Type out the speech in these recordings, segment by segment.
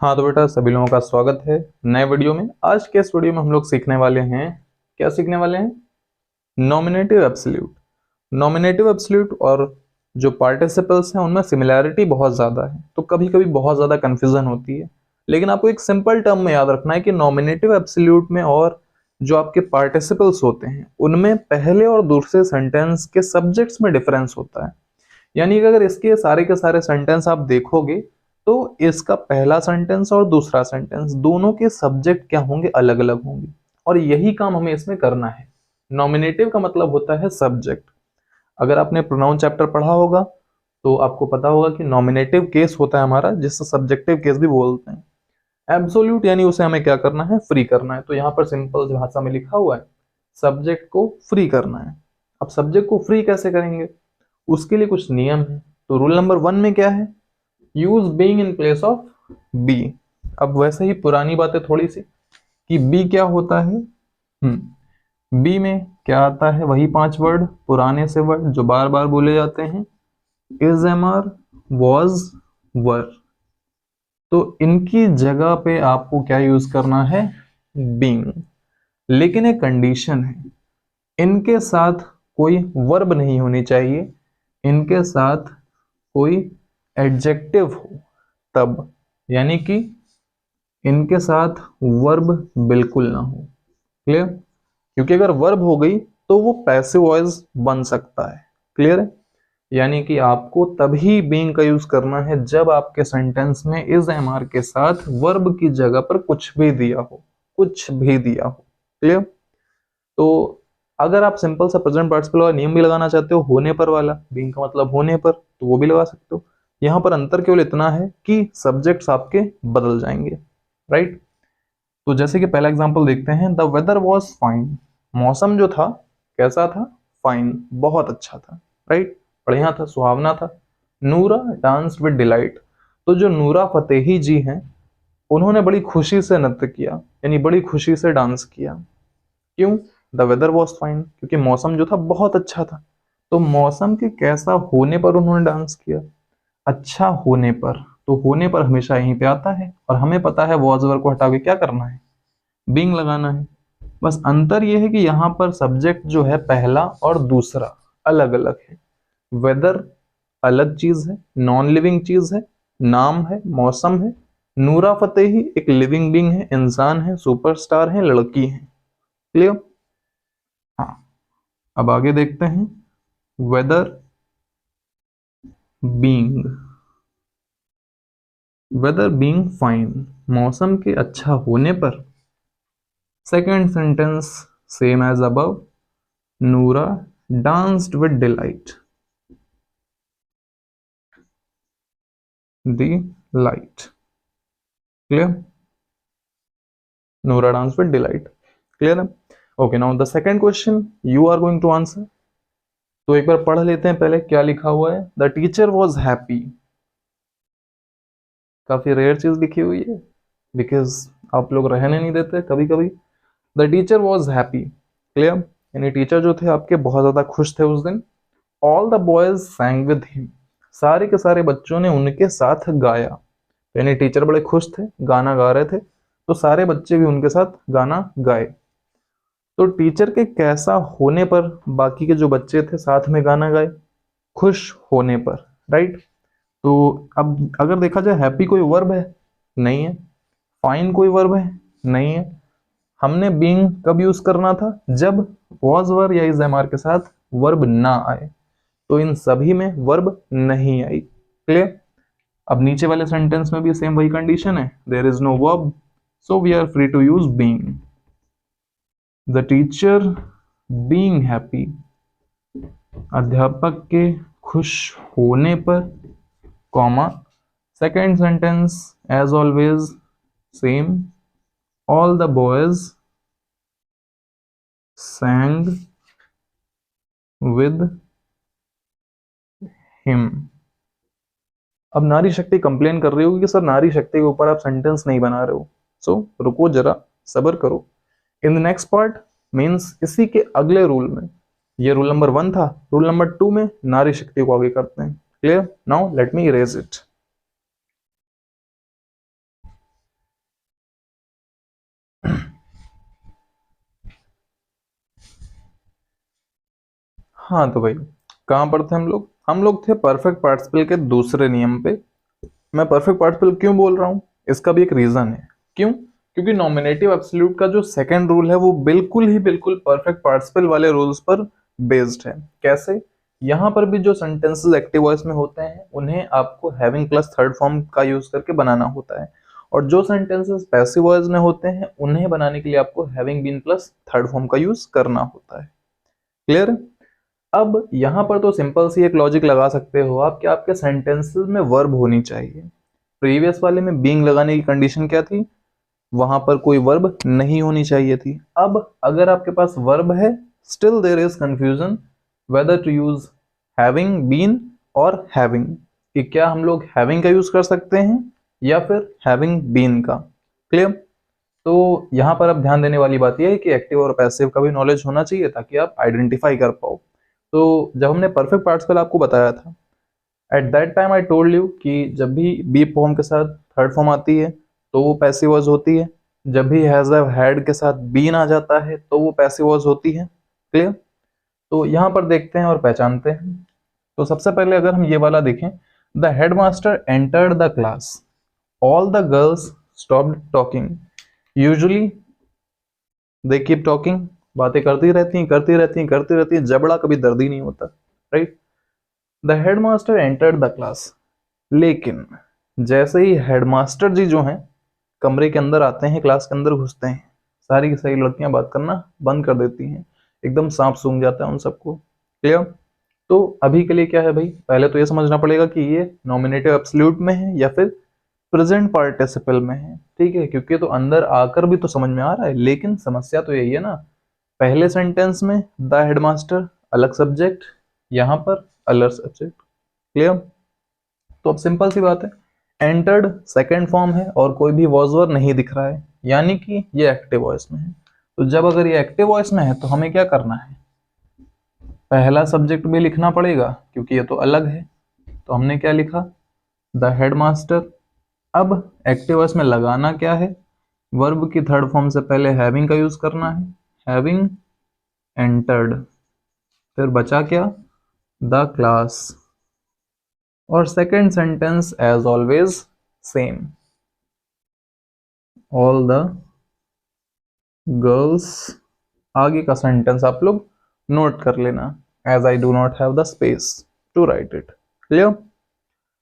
हाँ तो बेटा सभी लोगों का स्वागत है नए वीडियो में। आज के इस वीडियो में हम लोग सीखने वाले हैं, क्या सीखने वाले हैं? Nominative absolute. नॉमिनेटिव एब्सोल्यूट और जो पार्टिसिपल्स हैं उनमें सिमिलैरिटी बहुत ज़्यादा है, तो कभी कभी बहुत ज़्यादा कन्फ्यूजन होती है। लेकिन आपको एक सिंपल टर्म में याद रखना है कि नॉमिनेटिव एब्सोल्यूट में और जो आपके पार्टिसिपल्स होते हैं उनमें पहले और दूसरे सेंटेंस के सब्जेक्ट्स में डिफरेंस होता है। यानी कि अगर इसके सारे के सारे सेंटेंस आप देखोगे तो इसका पहला सेंटेंस और दूसरा सेंटेंस दोनों के सब्जेक्ट क्या होंगे, अलग अलग होंगे। और यही काम हमें इसमें करना है। नॉमिनेटिव का मतलब होता है सब्जेक्ट। अगर आपने प्रोनाउन चैप्टर पढ़ा होगा तो आपको पता होगा कि नॉमिनेटिव केस होता है हमारा, जिससे सब्जेक्टिव केस भी बोलते हैं। एब्सोल्यूट यानी उसे हमें क्या करना है, फ्री करना है। तो यहाँ पर सिंपल भाषा में लिखा हुआ है सब्जेक्ट को फ्री करना है। अब सब्जेक्ट को फ्री कैसे करेंगे, उसके लिए कुछ नियम है। तो रूल नंबर 1 में क्या है, use being in place of B. अब वैसे ही पुरानी बातें थोड़ी सी कि बी क्या होता है। बी में क्या आता है, वही 5 वर्ड, पुराने से वर्ड जो बार बार बोले जाते हैं, इज, एम, आर, वॉज, वर। तो इनकी जगह पे आपको क्या यूज करना है, बीइंग। लेकिन एक कंडीशन है, इनके साथ कोई वर्ब नहीं होनी चाहिए, इनके साथ कोई एडजेक्टिव हो तब। यानी कि इनके साथ वर्ब बिल्कुल ना हो। क्लियर? क्योंकि अगर वर्ब हो गई तो वो पैसिव वॉइस बन सकता है। क्लियर है? यानी कि आपको तभी बीइंग का यूज करना है जब आपके सेंटेंस में इज, एम, आर के साथ वर्ब की जगह पर कुछ भी दिया हो, कुछ भी दिया हो। क्लियर? तो अगर आप सिंपल सा प्रेजेंट पार्टिसिपल वाला नियम भी लगाना चाहते हो, होने पर वाला, बीइंग का मतलब होने पर, तो वो भी लगा सकते हो। यहाँ पर अंतर केवल इतना है कि सब्जेक्ट्स आपके बदल जाएंगे। राइट? तो जैसे कि पहला एग्जांपल देखते हैं, द वेदर वॉज फाइन। मौसम जो था कैसा था, फाइन, बहुत अच्छा था। राइट? बढ़िया था, सुहावना था। नूरा डांस विद डिलाइट। तो जो नूरा फतेही जी हैं उन्होंने बड़ी खुशी से नृत्य किया, यानी बड़ी खुशी से डांस किया। क्यों? द वेदर वॉज फाइन, क्योंकि मौसम जो था बहुत अच्छा था। तो मौसम के कैसा होने पर उन्होंने डांस किया, अच्छा होने पर। तो होने पर हमेशा यहीं पे आता है, और हमें पता है वॉज वर को हटा के क्या करना है, बीइंग लगाना है। बस अंतर यह है कि यहाँ पर सब्जेक्ट जो है पहला और दूसरा अलग अलग है। वेदर अलग चीज है, नॉन लिविंग चीज है, नाम है, मौसम है। नूरा फतेही एक लिविंग बीइंग है, इंसान है, सुपरस्टार है, लड़की है। क्लियर? हाँ, अब आगे देखते हैं। Weather being, weather being fine, मौसम के अच्छा होने पर। Second sentence same as above, Noora danced with delight, the light. Clear? Noora dance with delight. Clear है? Okay, now the second question you are going to answer. तो एक बार पढ़ लेते हैं पहले क्या लिखा हुआ है। The teacher was happy. काफी रेयर चीज लिखी हुई है, बिकॉज आप लोग रहने नहीं देते कभी कभी। The teacher was happy. Clear? यानी टीचर जो थे आपके बहुत ज्यादा खुश थे उस दिन। All the boys सैंग with him. सारे के सारे बच्चों ने उनके साथ गाया। यानी टीचर बड़े खुश थे, गाना गा रहे थे, तो सारे बच्चे भी उनके साथ गाना गाए। तो टीचर के कैसा होने पर बाकी के जो बच्चे थे साथ में गाना गाए, खुश होने पर। राइट? तो अब अगर देखा जाए, हैप्पी कोई वर्ब है? नहीं है। फाइन कोई वर्ब है? नहीं है। हमने बीइंग कब यूज करना था, जब वॉज वर या इज, एम, आर के साथ वर्ब ना आए। तो इन सभी में वर्ब नहीं आई। क्लियर? अब नीचे वाले सेंटेंस में भी सेम वही कंडीशन है, there is no verb, so we are free to use being. The teacher being happy, अध्यापक के खुश होने पर, comma, second sentence as always same, all the boys sang with him। अब नारी शक्ति कंप्लेन कर रही होगी कि सर नारी शक्ति के ऊपर आप सेंटेंस नहीं बना रहे हो। सो रुको जरा, सब्र करो। In the next part means इसी के अगले रूल में, ये रूल नंबर 1 था, रूल नंबर 2 में नारी शक्ति को आगे करते हैं। Clear? Now let me erase it. हाँ तो भाई कहाँ पर थे हम लोग थे परफेक्ट पार्टिसिपल के दूसरे नियम पे। मैं परफेक्ट पार्टिसिपल क्यों बोल रहा हूँ, इसका भी एक रीजन है। क्यों? क्योंकि नॉमिनेटिव एब्सोल्यूट का जो सेकंड रूल है वो बिल्कुल परफेक्ट पार्टिसिपल वाले रूल्स पर बेस्ड है। कैसे? यहाँ पर भी जो सेंटेंसेस एक्टिव वॉइस में होते हैं उन्हें आपको हैविंग प्लस थर्ड फॉर्म का यूज करके बनाना होता है, और जो सेंटेंसेस पैसिव वॉइस में होते हैं उन्हें बनाने के लिए आपको having been plus third form का यूज करना होता है। क्लियर? अब यहाँ पर तो सिंपल सी एक लॉजिक लगा सकते हो आप कि आपके सेंटेंसेस में वर्ब होनी चाहिए। प्रीवियस वाले में बीइंग लगाने की कंडीशन क्या थी? वहां पर कोई वर्ब नहीं होनी चाहिए थी। अब अगर आपके पास वर्ब है, still there is confusion whether to use having been और हैविंग, कि क्या हम लोग हैविंग का यूज कर सकते हैं या फिर हैविंग बीन का। क्लियर? तो यहाँ पर अब ध्यान देने वाली बात यह है कि एक्टिव और पैसिव का भी नॉलेज होना चाहिए ताकि आप आइडेंटिफाई कर पाओ। तो जब हमने परफेक्ट पार्टिसिपल आपको बताया था, at that time I told you कि जब भी बी फॉर्म के साथ थर्ड फॉर्म आती है तो वो पैसिव वॉइस होती है, जब भी हैज हैव हैड के साथ बीन आ जाता है तो वो पैसिव वॉइस होती है। क्लियर? तो यहाँ पर देखते हैं और पहचानते हैं। तो सबसे पहले अगर हम ये वाला देखें, the headmaster entered the class, all the girls stopped talking, usually they keep talking, बातें करती रहती हैं, जबड़ा कभी दर्द ही नहीं होता। Right? The headmaster entered the class, लेकिन जैसे ही हेडमास्टर जी जो हैं कमरे के अंदर आते हैं, क्लास के अंदर घुसते हैं, सारी की सारी लड़कियां बात करना बंद कर देती हैं, एकदम सांप सूंघ जाता है उन सबको। क्लियर? तो अभी के लिए क्या है भाई, पहले तो ये समझना पड़ेगा कि ये नॉमिनेटिव एब्सोल्यूट में है या फिर प्रेजेंट पार्टिसिपल में है। ठीक है? क्योंकि तो अंदर आकर भी तो समझ में आ रहा है, लेकिन समस्या तो यही है ना, पहले सेंटेंस में द हेडमास्टर अलग सब्जेक्ट, यहाँ पर अलग सब्जेक्ट। क्लियर? तो अब सिंपल सी बात है, एंटर्ड सेकंड फॉर्म है और कोई भी वॉज वर नहीं दिख रहा है, यानी कि ये एक्टिव वॉइस में है। तो जब अगर ये एक्टिव वॉइस में है तो हमें क्या करना है, पहला सब्जेक्ट भी लिखना पड़ेगा क्योंकि ये तो अलग है। तो हमने क्या लिखा, द हेडमास्टर। अब एक्टिव वॉइस में लगाना क्या है, वर्ब की थर्ड फॉर्म से पहले हैविंग का यूज करना है, हैविंग एंटर्ड, फिर बचा क्या, द क्लास, और second sentence as always same, all the girls. आगे का सेंटेंस आप लोग नोट कर लेना, as I do not have the space to write it. Clear?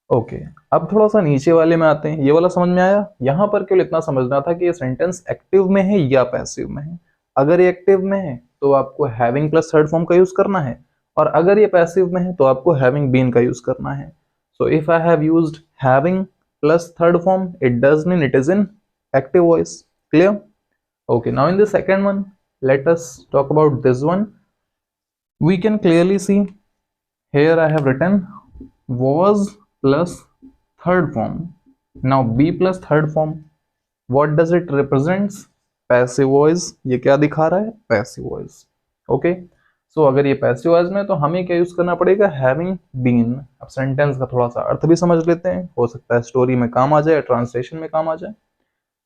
Okay, अब थोड़ा सा नीचे वाले में आते हैं। ये वाला समझ में आया? यहां पर केवल इतना समझना था कि ये सेंटेंस एक्टिव में है या पैसिव में है। अगर ये एक्टिव में है तो आपको हैविंग प्लस थर्ड फॉर्म का यूज करना है, और अगर ये पैसिव में है तो आपको हैविंग बीन का यूज करना है। So if I have used having plus third form, it does mean it is in active voice. Clear? Okay, now in the second one, let us talk about this one. We can clearly see here I have written was plus third form. Now be plus third form. What does it represents? Passive voice. ये क्या दिखा रहा है? Passive voice. Okay. सो अगर ये passive voice में तो हमें क्या यूज करना पड़ेगा, हैविंग बीन। अब सेंटेंस का थोड़ा सा अर्थ भी समझ लेते हैं, हो सकता है स्टोरी में काम आ जाए, ट्रांसलेशन में काम आ जाए।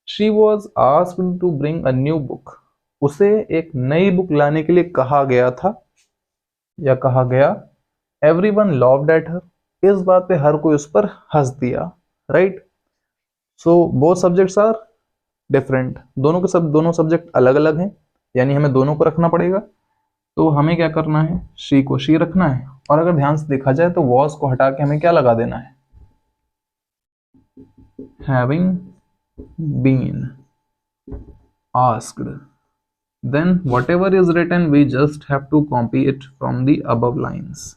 She was asked to bring a new book, उसे एक नई बुक लाने के लिए कहा गया था या कहा गया। एवरीवन लव्ड एट हर, इस बात पे हर कोई उस पर हंस दिया। Right? So both subjects are different, दोनों सब्जेक्ट अलग अलग हैं, यानी हमें दोनों को रखना पड़ेगा। तो हमें क्या करना है, शी को शी रखना है, और अगर ध्यान से देखा जाए तो वॉज को हटा के हमें क्या लगा देना है, having been asked. Then whatever is written we just have to copy it from the above lines.